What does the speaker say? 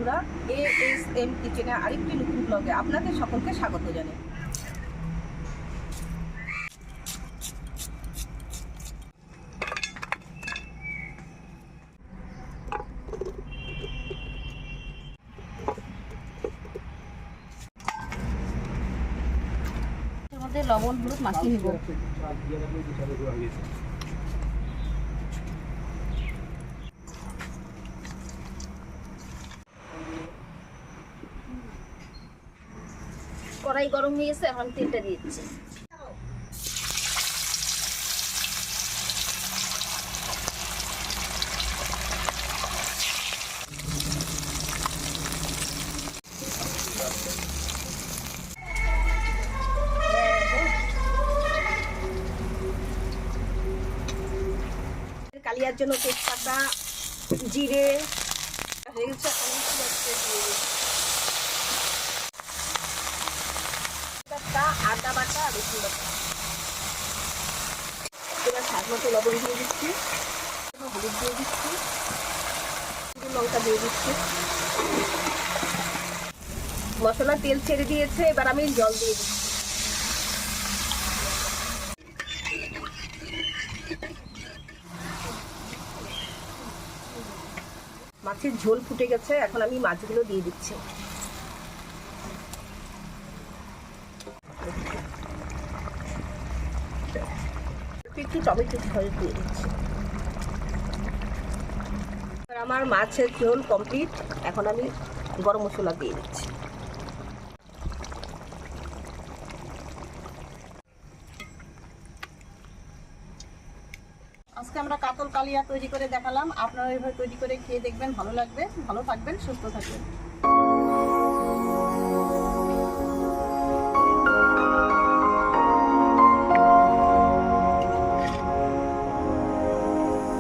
বন্ধুরা, ASM কিচেনে আরেকটি নতুন ব্লগে আপনাদের সকলকে স্বাগত জানাই। এর মধ্যে লবণ হলুদ মাখিয়ে নেব। কড়াই গরম হয়ে গেছে, এখন তেলটা দিয়ে দিচ্ছি। কালিয়ার জন্য তেজপাতা, জিরে হয়ে গেছে, আদা বাটা, রসুন বাটা। এবার স্বাদ মতো লবণ দিয়ে দিচ্ছি, হলুদ দিয়ে দিচ্ছি, লঙ্কা দিয়ে দিচ্ছি। মশলা তেল ছেড়ে দিয়েছে, এবার আমি জল দিয়ে দিচ্ছি। মাছের ঝোল ফুটে গেছে, এখন আমি মাছগুলো দিয়ে দিচ্ছি। একটু টমেটো সস দিয়ে দিচ্ছি। আমার মাছের ঝোল কমপ্লিট, এখন আমি গরম মশলা দিয়ে দিচ্ছি। আজকে আমরা কাতল কালিয়া তৈরি করে দেখালাম। আপনারা এইভাবে তৈরি করে খেয়ে দেখবেন, ভালো লাগবে। ভালো থাকবেন, সুস্থ থাকবেন।